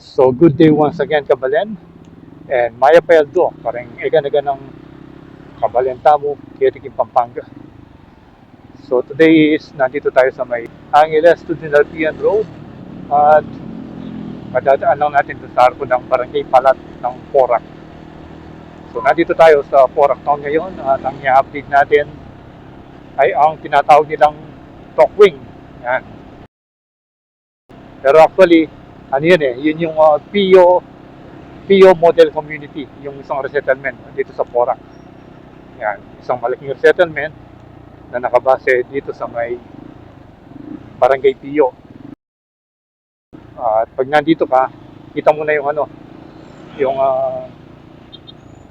So good day once again, Kabalen. And Maya Peldo, parang ega-naga ng Kabalen Tamo, Kirikin, Pampanga. So today is nandito tayo sa may Angeles to Dinalpian Road at madadaan lang natin sa arko ng Barangay Palat ng Porac. So nandito tayo sa Porac Town ngayon at ang i-update natin ay ang tinatawag nilang Tokwing. Yan. Pero actually, ano yun yun yung PO Model Community, yung isang resettlement dito sa Porac. Yan, isang malaking resettlement na nakabase dito sa may Barangay Pio. At pag nandito ka, kita mo na yung yung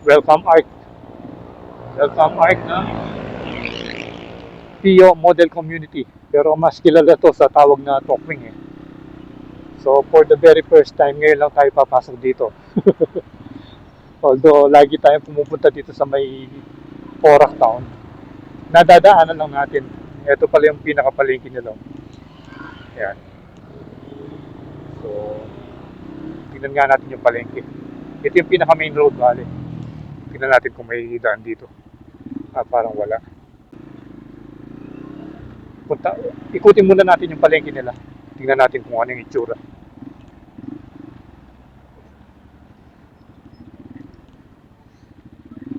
welcome art. Welcome art na Pio Model Community. Pero mas kilala to sa tawag na Tokwing So for the very first time, ngayon lang tayo papasok dito. Although lagi tayong pumupunta dito sa may Porac Town, nadadaanan lang natin. Ito pala yung pinakapalengke nila. Ayan. So, tingnan nga natin yung palengke. Ito yung pinaka main road, bale. Tingnan natin kung may daan dito. Parang wala. Ikutin muna natin yung palengke nila. Tingnan natin kung ano yung itsura.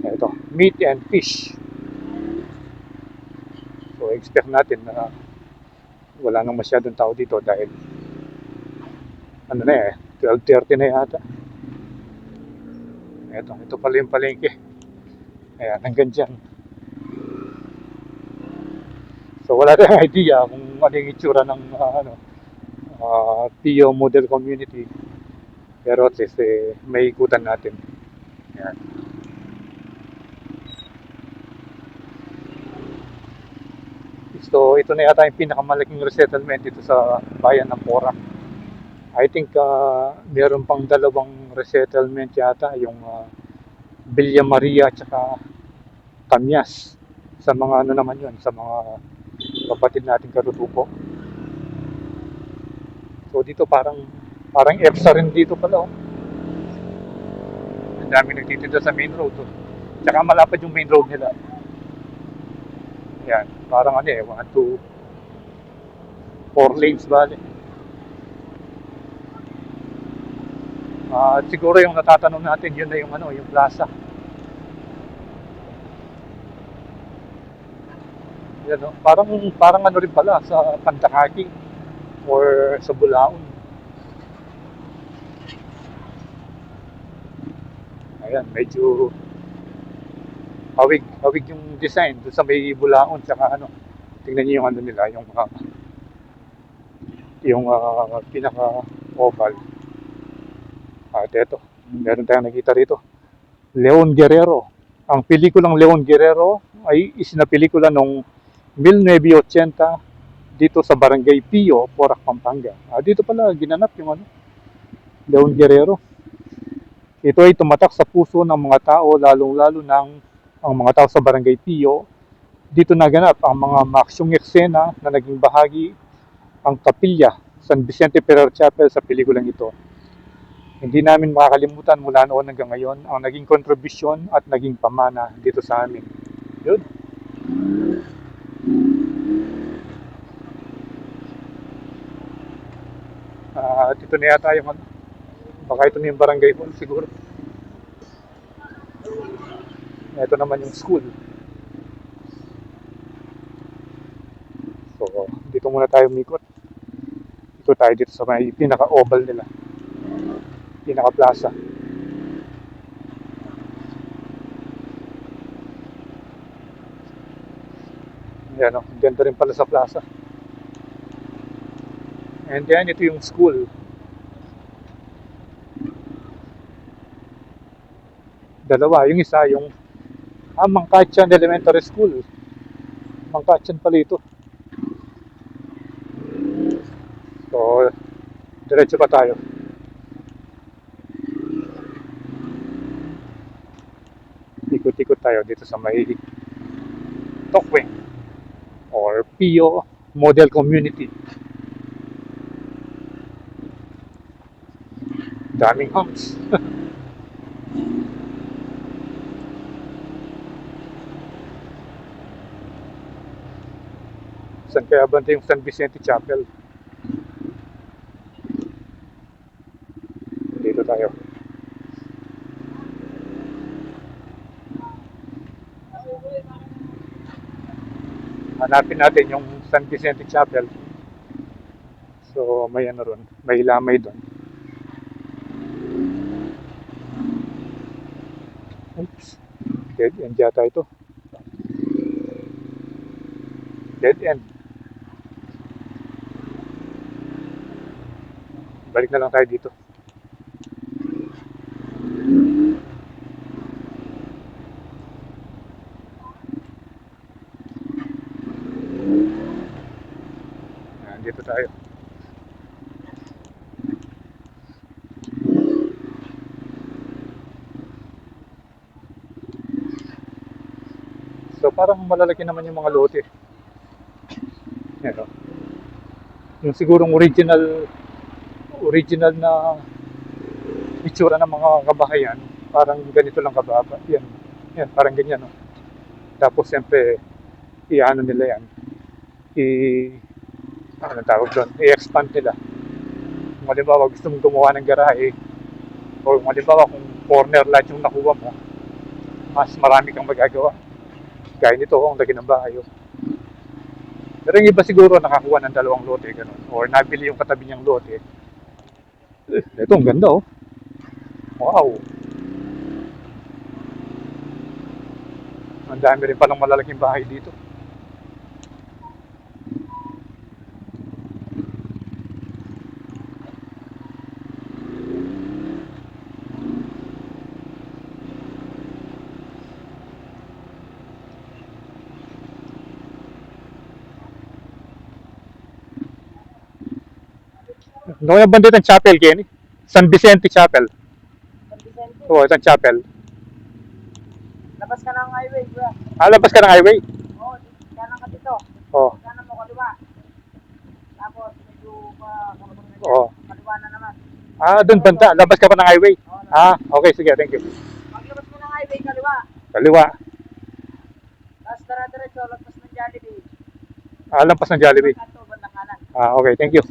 Ito, meat and fish. So, expect natin na wala nang masyadong tao dito dahil 12:30 na yata. Ito pala yung palengke. Ayan, hanggang dyan. So wala tayong idea kung ano yung itsura ng PO Model Community. Pero at least may ikutan natin. Ayan. So ito na yata yung pinakamalaking resettlement dito sa bayan ng Porac. I think meron pang dalawang resettlement yata, yung Villa Maria at saka Tamias. Sa mga naman yun, sa mga kapatid nating katutubo. So dito parang EPSA rin dito pala. Ang dami nagtitinda sa main road. Tsaka malapad yung main road nila. Yan, parang 1, 2, 4 lanes bale. Siguro yung natatanong natin, yun na yung yung plaza. Yan, parang rin pala sa Pandakaki or sa Bulaon. Ayan, medyo hawig yung design doon sa may Bulaon, tsaka tingnan niyo yung nila, yung pinaka oval. At eto, meron tayong nakita rito, Leon Guerrero. Ang pelikulang Leon Guerrero ay isinapelikula noong 1980 dito sa Barangay Pio, Porac, Pampanga. Dito pala ginanap yung Leon Guerrero. Ito ay tumatak sa puso ng mga tao, lalong-lalo ang mga tao sa Barangay Pio. Dito naganap ang mga maaksyong eksena na naging bahagi ang kapilya San Vicente Ferrer Chapel sa pelikulang ito. Hindi namin makakalimutan mula noon hanggang ngayon ang naging kontribusyon at naging pamana dito sa amin. Yun. Dito na yata yung baka ito na yung barangay hall siguro. Ito naman yung school. So, dito muna tayo umikot. Dito tayo dito sa may pinaka-oval nila. Pinaka-plaza. Ayan ganda rin pala sa plaza. And then, ito yung school. Dalawa. Yung isa, yung Mangkachan Elementary School. Mangkachan pala ito. So, diretso pa tayo. Ikot-ikot tayo dito sa may Tokwing or PO Model Community. Daming humps. Saan kaya banda yung San Vicente Chapel? Dito tayo. Hanapin natin yung San Vicente Chapel. So may ano ron, may lamay doon. Oops. Dead end yata ito. Dead end. Balik na lang tayo dito. Yan, dito tayo. So parang malalaki naman yung mga lote. Yan, no? Yung sigurong original na itsura ng mga kabahayan, parang ganito lang kababa. Yan, yan parang ganyan. No? Tapos siyempre, i-ano nila yan. Ano tawag doon? I-expand nila. Kung halimbawa gusto mong gumawa ng garahe, o kung halimbawa kung corner lot yung nakuha mo, mas marami kang magagawa. Gaya nito, ang laki ng bahay. Oh. Pero yung iba siguro nakakuha ng 2 lote, ganun. Or nabili yung katabi niyang lote. Ito, ang ganda oh. Wow! Ang dami rin palang malalaking bahay dito. Ano yung bandit ng chapel, Kenny? San Vicente Chapel. San Vicente. Oo, isang chapel. Labas ka ng highway, bro. Labas ka ng highway? Oo, kanan ka dito. Oo. Kanan mo kaliwa. Tapos medyo kalabang na dyan. Oo. Kaliwa na naman. Doon banda. Labas ka pa ng highway? Oo, Okay, sige, thank you. paglabas mo ng highway, kaliwa. Kaliwa. Tapos tara-diretso, lagpas ng Jollibee. Lampas ng Jollibee. Kanto, bandang kanan. Okay, thank you.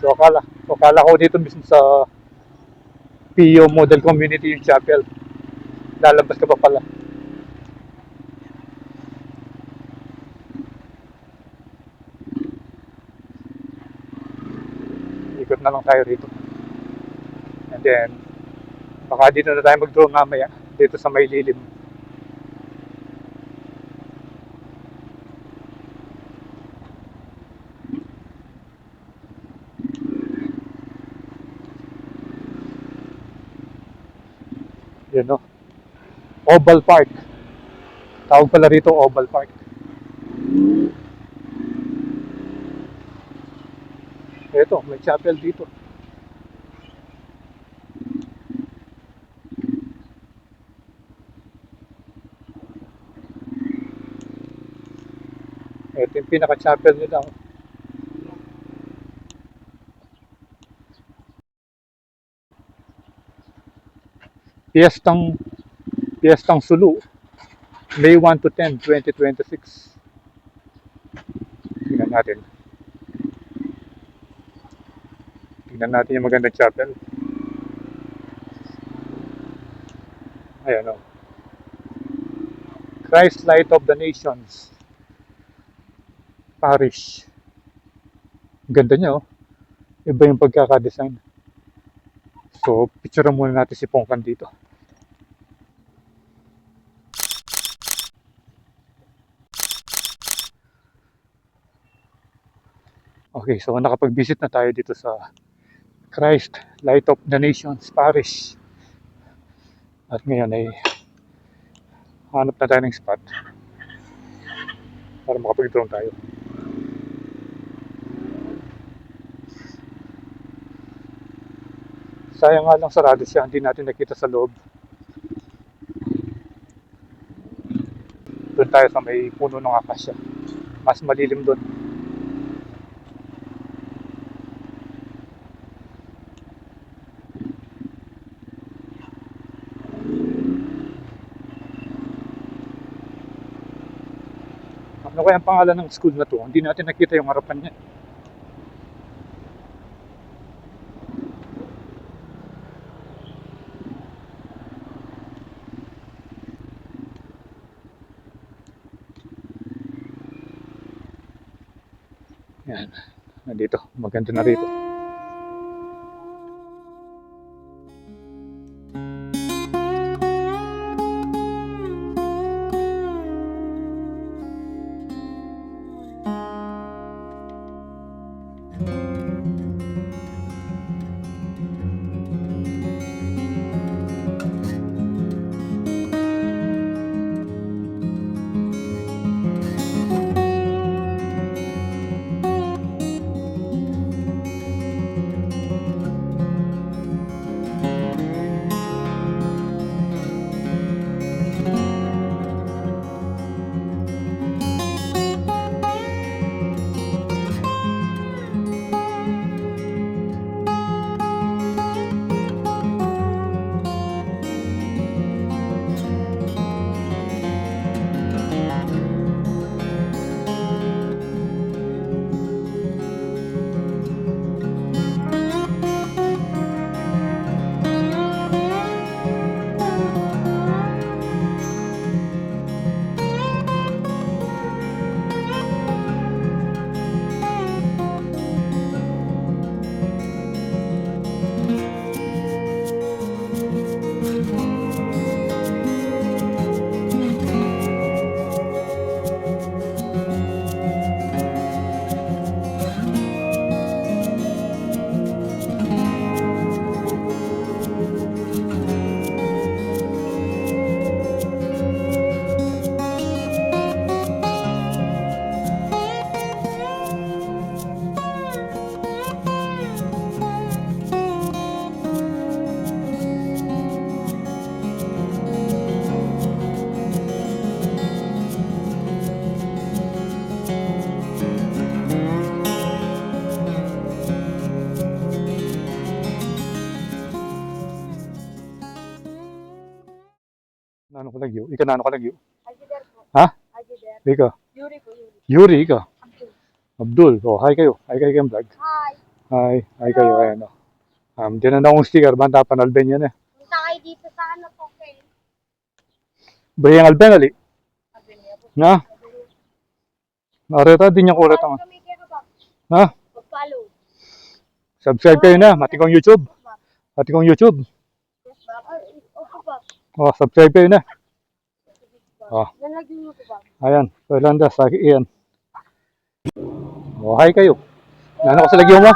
So akala ko dito mismo sa PO Model Community yung chapel. Lalabas ka pa pala. Ikot na lang tayo rito. And then, baka dito na tayo mag-drone mamaya. Dito sa may lilim. Yun no. Oval Park. Tawag pala rito Oval Park. Ito, may chapel dito. Ito yung pinaka-chapel nila. Piyestang Sulu. May 1 to 10, 2026. Tingnan natin. Tingnan natin yung magandang chapel. Ayan o. Christ Light of the Nations Parish. Ganda niya oh. Iba yung pagkakadesign. So, picture muna natin si Pongkan dito. Okay, so nakapag-visit na tayo dito sa Christ Light of the Nations Parish. At ngayon ay hanap na tayo ng spot para makapag-drone tayo. Sayang nga lang sarado siya, hindi natin nakita sa loob. Doon tayo sa may puno ng akasya. Mas malilim doon. Ano kaya ang pangalan ng school na to? Hindi natin nakita yung harapan niya. Yan. Nandito. Maganda na rito. Nano ko lagyo? Ika nano ka lagyo? Algider po. Ha? Algider. Ika? Yuri po, Yuri. Yuri, ika? Abdul. Abdul. Oh, hi kayo. Hi kayo kayong vlog. Hi. Hi. Hi kayo. Ayan o. Diyan na akong sticker. Banta panalben yan eh. Punta kayo dito sa ano po, Ken? Bayang alben ali. Sabi niya po. Na? Nareta din yung kulat ang. Kami kaya ba? Ha? Pag-follow. Subscribe kayo na. Mati kong YouTube. Mati kong YouTube. Yes, ba? Ay, opo ba? Oh, subscribe kayo na. Oh. Nalagyan niyo po ba? Ayan. Rolanda sa iyan. Oh, hi kayo. Nano ko sa lagyo mo?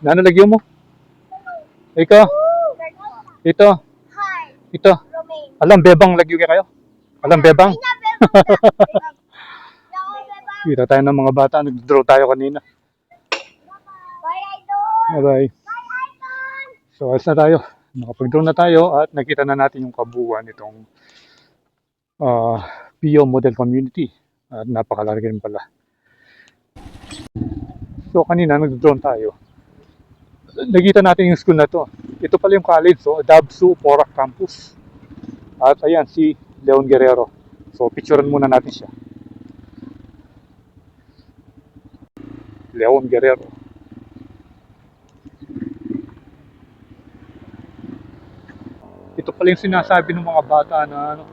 Nano lagyo mo? Ika? Ito. Hi, Ito. Romaine. Alam, bebang lagyo kayo? Alam, bebang? Kita tayo ng mga bata. Nag-draw tayo kanina. Bye, Idol! Bye-bye. Bye, Idol! So, alis na tayo. Nakapag-draw na tayo at nakita na natin yung kabuuan nitong PO Model Community. At napakalaki rin pala. So, kanina nag-drone tayo. Nakita natin yung school na to. Ito pala yung college, so Dabsu Porac Campus. At ayan, si Leon Guerrero. So, picturean muna natin siya. Leon Guerrero. Ito pala yung sinasabi ng mga bata na ano,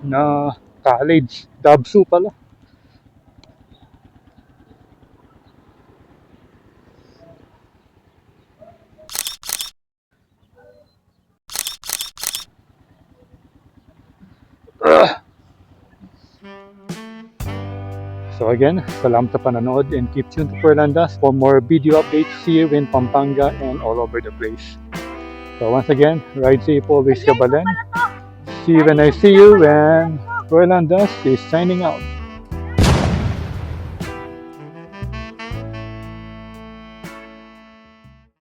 na college. Dabsu pala. So again, salamat sa panonood and keep tuned to Fernandas for more video updates here in Pampanga and all over the place. So once again, ride safe always, Kabalen. See you when I see you, and Fernandas is signing out.